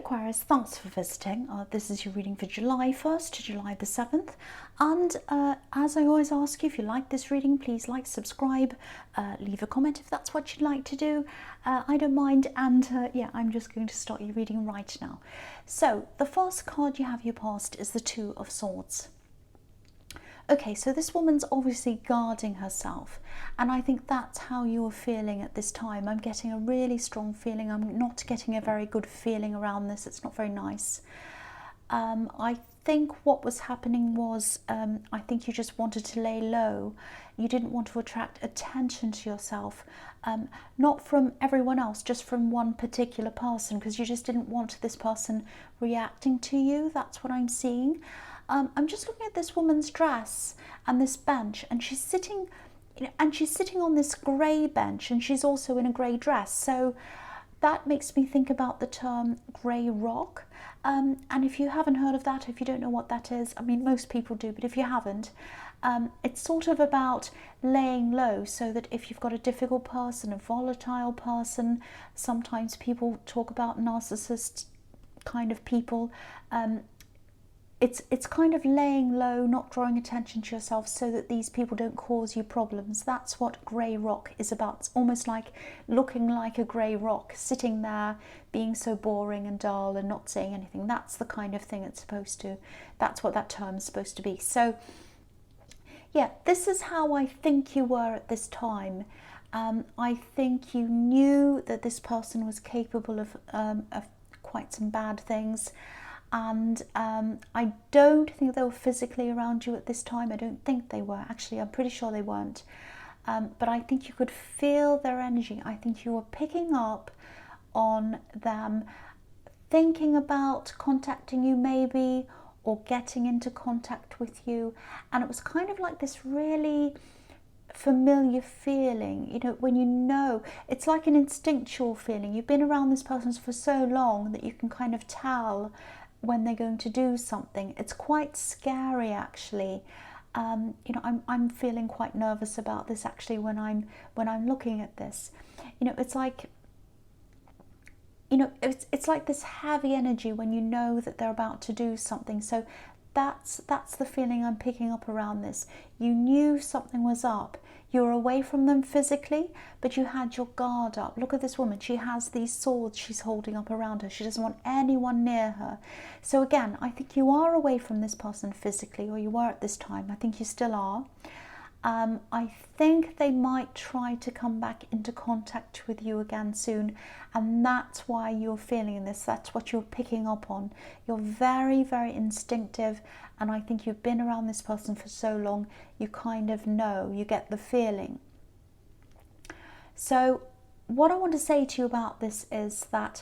Aquarius, thanks for visiting. This is your reading for July 1st to July the 7th. And as I always ask you, if you like this reading, please like, subscribe, leave a comment if that's what you'd like to do. I don't mind. And yeah, I'm just going to start your reading right now. So the first card you have your past is the Two of Swords. Okay, so this woman's obviously guarding herself, and I think that's how you're feeling at this time. I'm getting a really strong feeling. I'm not getting a very good feeling around this. It's not very nice. I think what was happening was, I think you just wanted to lay low. You didn't want to attract attention to yourself, not from everyone else, just from one particular person, because you just didn't want this person reacting to you. That's what I'm seeing. I'm just looking at this woman's dress and this bench, and she's sitting, on this grey bench, and she's also in a grey dress. So that makes me think about the term grey rock. And if you haven't heard of that, if you don't know what that is, I mean, most people do, but if you haven't, it's sort of about laying low, so that if you've got a difficult person, a volatile person, sometimes people talk about narcissist kind of people, it's kind of laying low, not drawing attention to yourself, so that these people don't cause you problems. That's what grey rock is about. It's almost like looking like a grey rock, sitting there, being so boring and dull and not saying anything. That's the kind of thing it's supposed to, that's what that term is supposed to be. So yeah, this is how I think you were at this time. I think you knew that this person was capable of quite some bad things. And I don't think they were physically around you at this time. I don't think they were. Actually, I'm pretty sure they weren't. But I think you could feel their energy. I think you were picking up on them thinking about contacting you maybe, or getting into contact with you. And it was kind of like this really familiar feeling, when it's like an instinctual feeling. You've been around this person for so long that you can kind of tell when they're going to do something. It's quite scary, actually. I'm feeling quite nervous about this, actually, when I'm looking at this. It's like, it's like this heavy energy when you know that they're about to do something. So that's the feeling I'm picking up around this. You knew something was up. You were away from them physically, but you had your guard up. Look at this woman. She has these swords she's holding up around her. She doesn't want anyone near her. So again, I think you are away from this person physically, or you were at this time. I think you still are. I think they might try to come back into contact with you again soon, and that's why you're feeling this. That's what you're picking up on. You're very, very instinctive, and I think you've been around this person for so long, you kind of know, you get the feeling. So what I want to say to you about this is that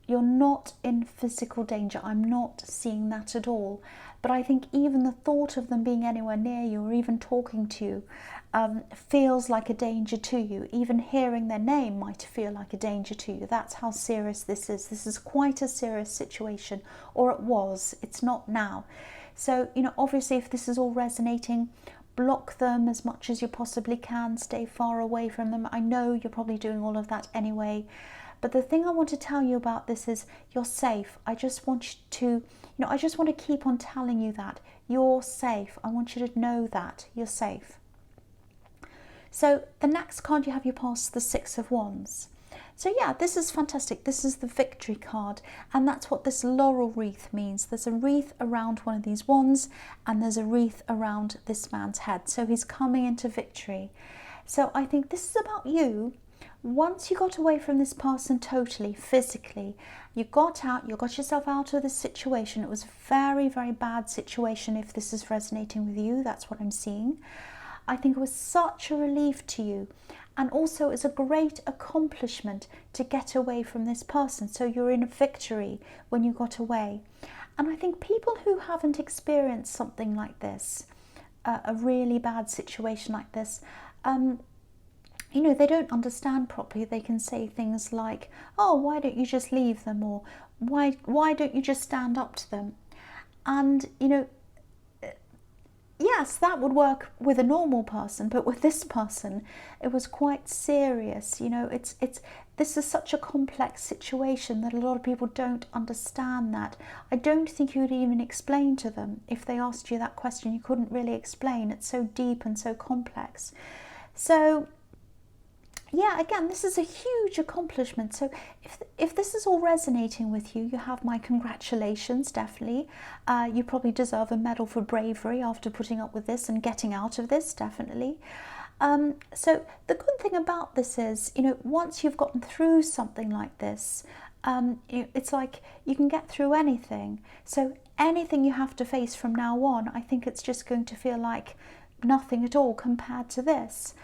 you're not in physical danger. I'm not seeing that at all. But I think even the thought of them being anywhere near you, or even talking to you, feels like a danger to you. Even hearing their name might feel like a danger to you. That's how serious this is. This is quite a serious situation, or it was. It's not now. So, obviously, if this is all resonating, block them as much as you possibly can. Stay far away from them. I know you're probably doing all of that anyway. But the thing I want to tell you about this is you're safe. I just want you to, I just want to keep on telling you that you're safe. I want you to know that you're safe. So the next card you have your past, the Six of Wands. So yeah, this is fantastic. This is the victory card, and that's what this laurel wreath means. There's a wreath around one of these wands, and there's a wreath around this man's head. So he's coming into victory. So I think this is about you. Once you got away from this person totally, physically, you got out, you got yourself out of this situation. It was a very, very bad situation. If this is resonating with you, that's what I'm seeing. I think it was such a relief to you. And also it's a great accomplishment to get away from this person. So you're in a victory when you got away. And I think people who haven't experienced something like this, a really bad situation like this, they don't understand properly. They can say things like, oh, why don't you just leave them? Or why don't you just stand up to them? And, yes, that would work with a normal person, but with this person, it was quite serious. You know, this is such a complex situation that a lot of people don't understand that. I don't think you would even explain to them if they asked you that question. You couldn't really explain. It's so deep and so complex. So yeah, again, this is a huge accomplishment. So if this is all resonating with you, you have my congratulations, definitely. You probably deserve a medal for bravery after putting up with this and getting out of this, definitely. So the good thing about this is, you know, once you've gotten through something like this, it's like you can get through anything. So anything you have to face from now on, I think it's just going to feel like nothing at all compared to this.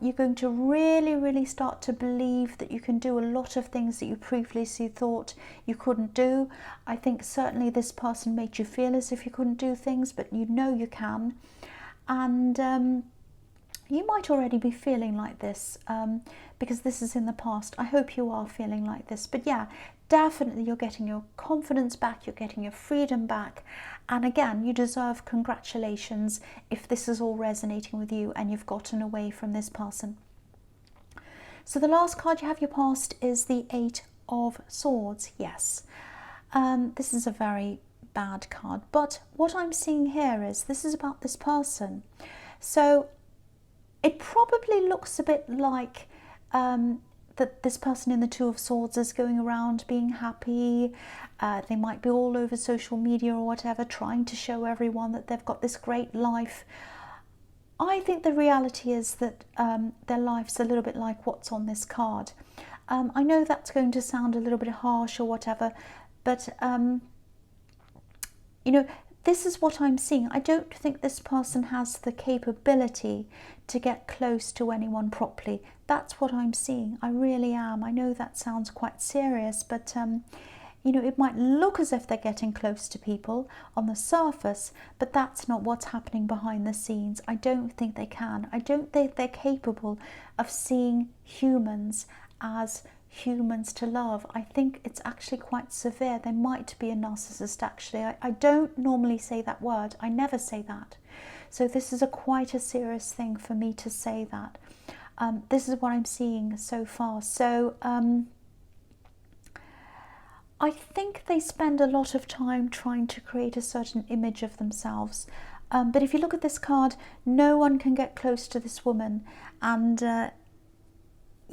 You're going to really, really start to believe that you can do a lot of things that you previously thought you couldn't do. I think certainly this person made you feel as if you couldn't do things, but you know you can. And you might already be feeling like this because this is in the past. I hope you are feeling like this. But yeah, definitely you're getting your confidence back, you're getting your freedom back. And again, you deserve congratulations if this is all resonating with you and you've gotten away from this person. So the last card you have your past is the Eight of Swords. Yes, this is a very bad card. But what I'm seeing here is this is about this person. So it probably looks a bit like that this person in the Two of Swords is going around being happy. They might be all over social media or whatever, trying to show everyone that they've got this great life. I think the reality is that their life's a little bit like what's on this card. I know that's going to sound a little bit harsh or whatever, but you know, this is what I'm seeing. I don't think this person has the capability to get close to anyone properly. That's what I'm seeing. I really am. I know that sounds quite serious, but you know, it might look as if they're getting close to people on the surface, but that's not what's happening behind the scenes. I don't think they can. I don't think they're capable of seeing humans as humans to love. I think it's actually quite severe. They might be a narcissist, actually. I don't normally say that word. I never say that. So this is quite a serious thing for me to say that. This is what I'm seeing so far. So I think they spend a lot of time trying to create a certain image of themselves. But if you look at this card, no one can get close to this woman. And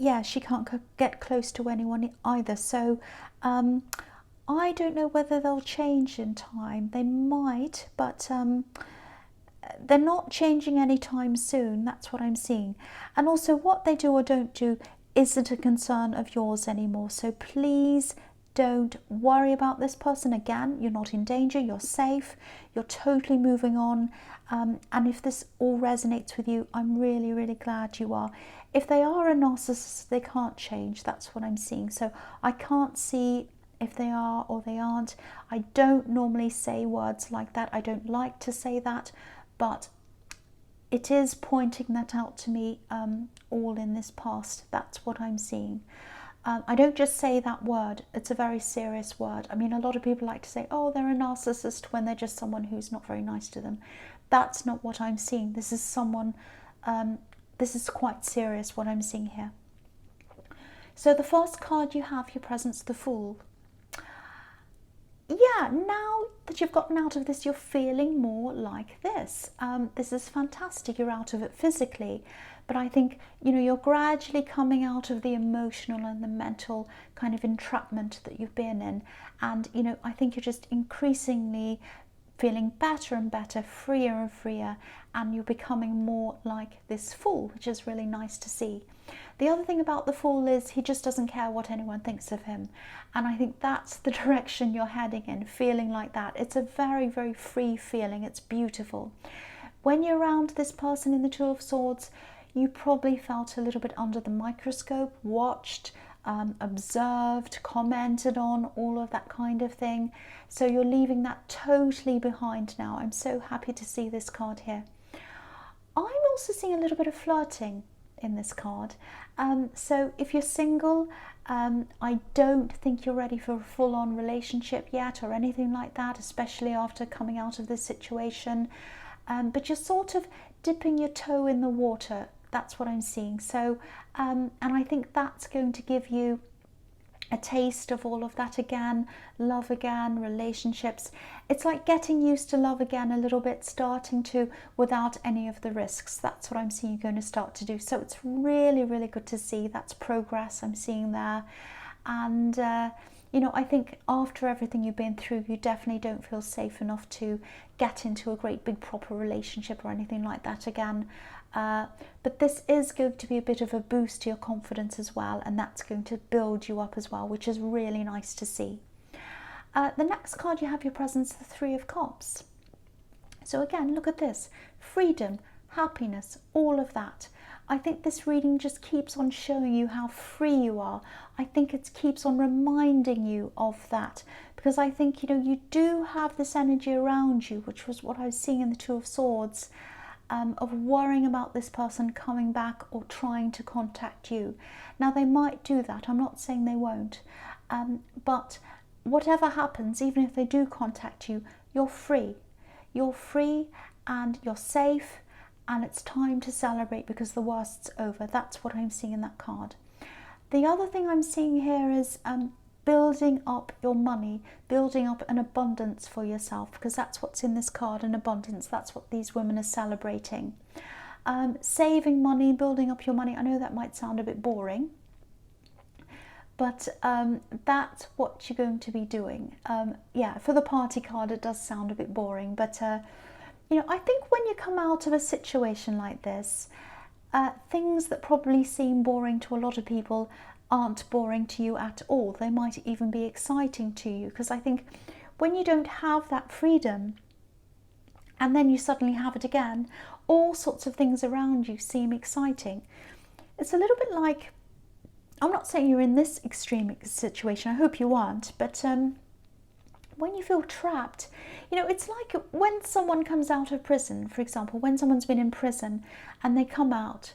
yeah, she can't get close to anyone either. So I don't know whether they'll change in time. They might, but they're not changing anytime soon. That's what I'm seeing. And also what they do or don't do isn't a concern of yours anymore. So please don't worry about this person. Again, you're not in danger. You're safe. You're totally moving on. And if this all resonates with you, I'm really, really glad you are. If they are a narcissist, they can't change. That's what I'm seeing. So I can't see if they are or they aren't. I don't normally say words like that. I don't like to say that, but it is pointing that out to me all in this past. That's what I'm seeing. I don't just say that word. It's a very serious word. I mean, a lot of people like to say, oh, they're a narcissist when they're just someone who's not very nice to them. That's not what I'm seeing. This is someone, this is quite serious what I'm seeing here. So the first card you have, your presence, the Fool. Yeah, now that you've gotten out of this, you're feeling more like this. This is fantastic. You're out of it physically. But I think, you know, you're gradually coming out of the emotional and the mental kind of entrapment that you've been in. And, you know, I think you're just increasingly feeling better and better, freer and freer, and you're becoming more like this Fool, which is really nice to see. The other thing about the Fool is he just doesn't care what anyone thinks of him. And I think that's the direction you're heading in, feeling like that. It's a very, very free feeling. It's beautiful. When you're around this person in the Two of Swords, you probably felt a little bit under the microscope, watched, observed, commented on, all of that kind of thing. So you're leaving that totally behind now. I'm so happy to see this card here. I'm also seeing a little bit of flirting in this card. So if you're single, I don't think you're ready for a full-on relationship yet or anything like that, especially after coming out of this situation. but you're sort of dipping your toe in the water. That's what I'm seeing. So, and I think that's going to give you a taste of all of that again, love again, relationships. It's like getting used to love again a little bit, starting to without any of the risks. That's what I'm seeing you're going to start to do. So it's really, really good to see. That's progress I'm seeing there. And, you know, I think after everything you've been through, you definitely don't feel safe enough to get into a great big proper relationship or anything like that again. But this is going to be a bit of a boost to your confidence as well, and that's going to build you up as well, which is really nice to see. The next card you have your presence, the Three of Cups. So again, look at this, freedom, happiness, all of that. I think this reading just keeps on showing you how free you are. I think it keeps on reminding you of that, because I think, you know, you do have this energy around you, which was what I was seeing in the Two of Swords, of worrying about this person coming back or trying to contact you. Now, they might do that. I'm not saying they won't. But whatever happens, even if they do contact you, you're free. You're free and you're safe, and it's time to celebrate because the worst's over. That's what I'm seeing in that card. The other thing I'm seeing here is building up your money, building up an abundance for yourself, because that's what's in this card, an abundance. That's what these women are celebrating. Saving money, building up your money. I know that might sound a bit boring, but that's what you're going to be doing. Yeah, for the party card, it does sound a bit boring, but you know, I think when you come out of a situation like this, things that probably seem boring to a lot of people aren't boring to you at all. They might even be exciting to you, because I think when you don't have that freedom and then you suddenly have it again, all sorts of things around you seem exciting. It's a little bit like, I'm not saying you're in this extreme situation, I hope you aren't, but when you feel trapped, you know, it's like when someone comes out of prison, for example, when someone's been in prison and they come out,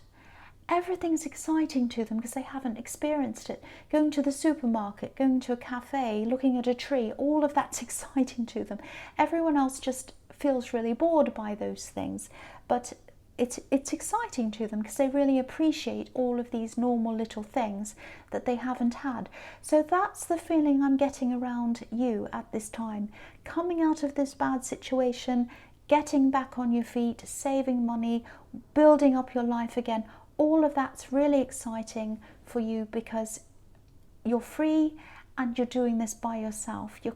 everything's exciting to them because they haven't experienced it. Going to the supermarket, going to a cafe, looking at a tree, all of that's exciting to them. Everyone else just feels really bored by those things, but it's exciting to them because they really appreciate all of these normal little things that they haven't had. So that's the feeling I'm getting around you at this time. Coming out of this bad situation, getting back on your feet, saving money, building up your life again, all of that's really exciting for you because you're free and you're doing this by yourself. You're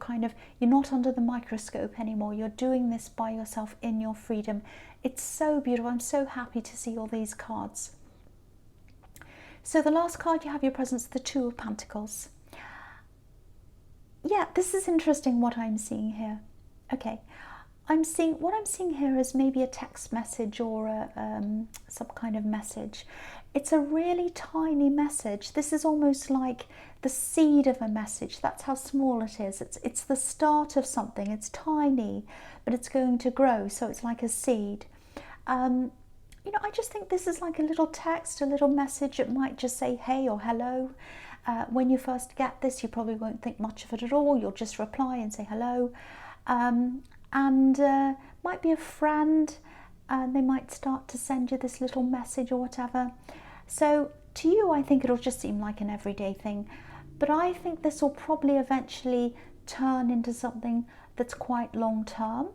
not under the microscope anymore. You're doing this by yourself in your freedom. It's so beautiful. I'm so happy to see all these cards. So the last card you have your presence, the Two of Pentacles. Yeah, this is interesting what I'm seeing here. Okay. What I'm seeing here is maybe a text message or some kind of message. It's a really tiny message. This is almost like the seed of a message. That's how small it is. It's the start of something. It's tiny, but it's going to grow. So it's like a seed. You know, I just think this is like a little text, a little message. It might just say hey or hello. When you first get this, you probably won't think much of it at all. You'll just reply and say hello. And might be a friend, and they might start to send you this little message or whatever. So to you, I think it'll just seem like an everyday thing, but I think this will probably eventually turn into something that's quite long term.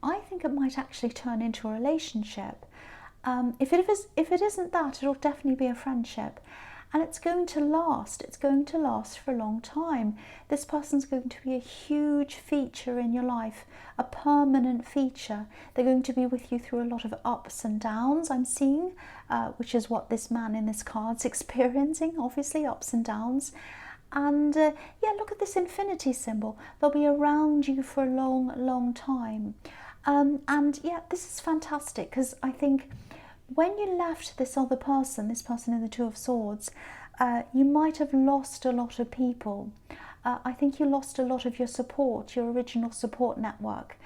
I think it might actually turn into a relationship. If it isn't that, it'll definitely be a friendship. And it's going to last. It's going to last for a long time. This person's going to be a huge feature in your life, a permanent feature. They're going to be with you through a lot of ups and downs, I'm seeing, which is what this man in this card's experiencing, obviously, ups and downs. And yeah, look at this infinity symbol. They'll be around you for a long, long time. And yeah, this is fantastic because I think when you left this other person, this person in the Two of Swords, you might have lost a lot of people. I think you lost a lot of your support, your original support network.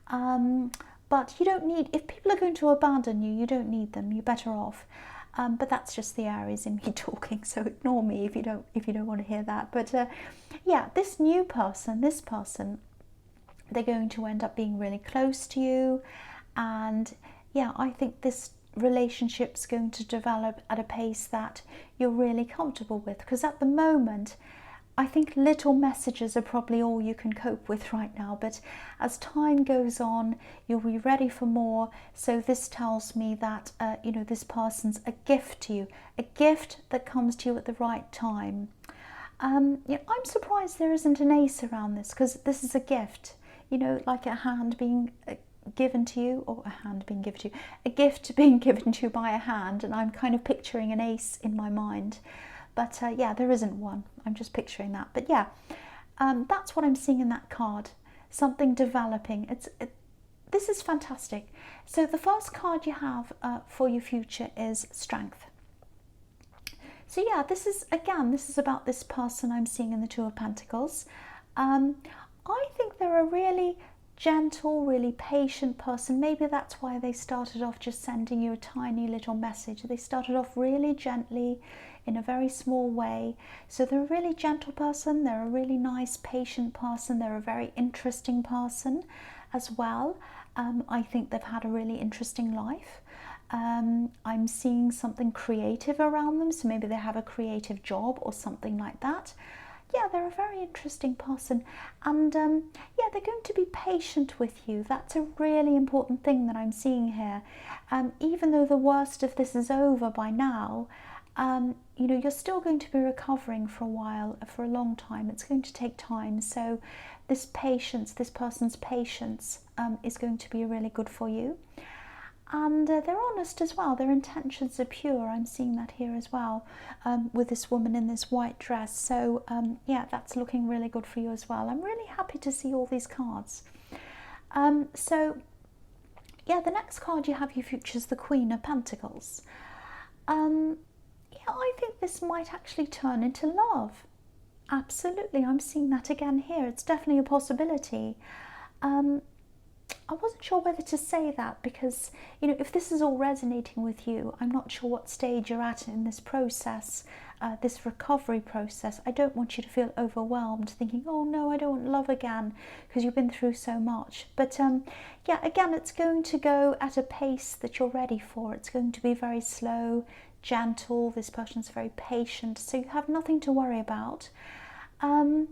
But you don't need, if people are going to abandon you, you don't need them. You're better off. But that's just the Aries in me talking, so ignore me if you don't want to hear that. But yeah, this person, they're going to end up being really close to you. And yeah, I think this relationship's going to develop at a pace that you're really comfortable with, because at the moment I think little messages are probably all you can cope with right now, but as time goes on you'll be ready for more. So this tells me that you know, this person's a gift to you, a gift that comes to you at the right time. You know, I'm surprised there isn't an ace around this, because this is a gift, you know, like a hand being given to you, or a hand being given to you, a gift being given to you by a hand, and I'm kind of picturing an ace in my mind, but yeah, there isn't one. I'm just picturing that. But yeah, that's what I'm seeing in that card, something developing. This is fantastic. So the first card you have for your future is strength. So yeah, this is about this person I'm seeing in the Two of Pentacles. I think they're a really gentle, really patient person. Maybe that's why they started off just sending you a tiny little message. They started off really gently, in a very small way. So they're a really gentle person, they're a really nice, patient person, they're a very interesting person as well. I think they've had a really interesting life. I'm seeing something creative around them, so maybe they have a creative job or something like that. Yeah, they're a very interesting person, and yeah, they're going to be patient with you. That's a really important thing that I'm seeing here. Even though the worst of this is over by now, you know, you're still going to be recovering for a while, for a long time. It's going to take time. So this patience, this person's patience, is going to be really good for you. And they're honest as well. Their intentions are pure. I'm seeing that here as well, with this woman in this white dress. So yeah, that's looking really good for you as well. I'm really happy to see all these cards. So yeah, the next card you have your future is the Queen of Pentacles. Yeah, I think this might actually turn into love. Absolutely, I'm seeing that again here. It's definitely a possibility. I wasn't sure whether to say that, because, you know, if this is all resonating with you, I'm not sure what stage you're at in this process, this recovery process. I don't want you to feel overwhelmed thinking, oh no, I don't want love again, because you've been through so much. But yeah, again, it's going to go at a pace that you're ready for. It's going to be very slow, gentle. This person's very patient, so you have nothing to worry about. And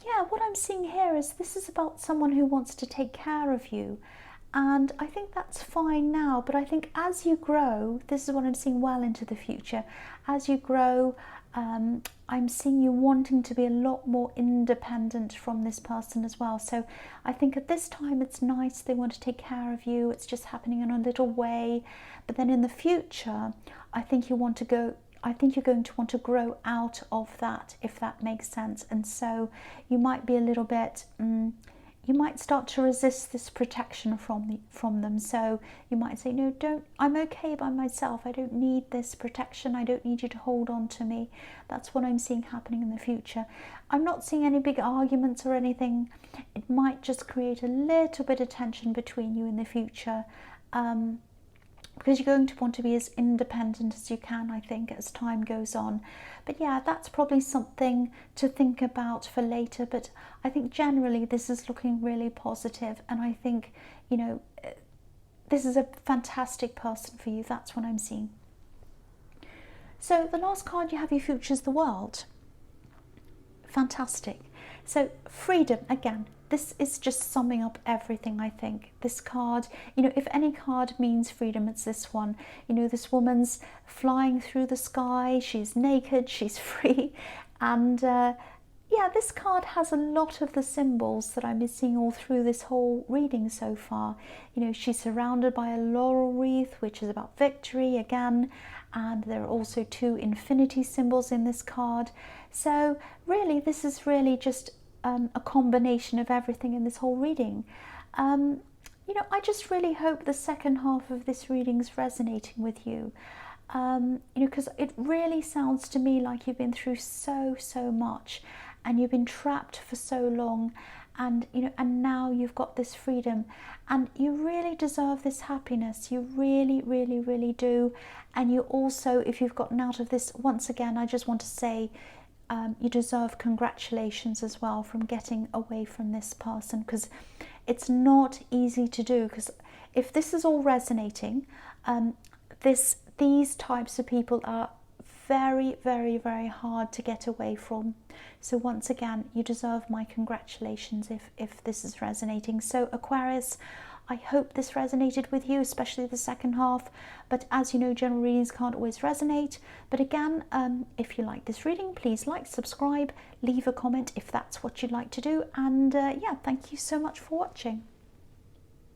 yeah, what I'm seeing here is this is about someone who wants to take care of you, and I think that's fine now, but I think as you grow, this is what I'm seeing well into the future, as you grow, I'm seeing you wanting to be a lot more independent from this person as well. So I think at this time it's nice, they want to take care of you, it's just happening in a little way, but then in the future, I think you're going to want to grow out of that, if that makes sense. And so you might be a little bit, you might start to resist this protection from them. So you might say, no, I'm okay by myself. I don't need this protection. I don't need you to hold on to me. That's what I'm seeing happening in the future. I'm not seeing any big arguments or anything. It might just create a little bit of tension between you in the future. Because you're going to want to be as independent as you can, I think, as time goes on. But yeah, that's probably something to think about for later. But I think generally this is looking really positive, and I think, you know, this is a fantastic person for you. That's what I'm seeing. So the last card you have your future is the World. Fantastic. So freedom, again, this is just summing up everything, I think. This card, you know, if any card means freedom, it's this one. You know, this woman's flying through the sky, she's naked, she's free. And yeah, this card has a lot of the symbols that I've been seeing all through this whole reading so far. You know, she's surrounded by a laurel wreath, which is about victory again. And there are also 2 infinity symbols in this card. So really, this is really just a combination of everything in this whole reading. You know, I just really hope the second half of this reading is resonating with you. You know, because it really sounds to me like you've been through so much, and you've been trapped for so long, and you know, and now you've got this freedom, and you really deserve this happiness. You really do. And you also, if you've gotten out of this, once again, I just want to say, you deserve congratulations as well from getting away from this person, because It's not easy to do, because if this is all resonating, these types of people are very, very, very hard to get away from. So once again, you deserve my congratulations if this is resonating. So Aquarius, I hope this resonated with you, especially the second half. But as you know, general readings can't always resonate. But again, if you like this reading, please like, subscribe, leave a comment if that's what you'd like to do. And yeah, thank you so much for watching.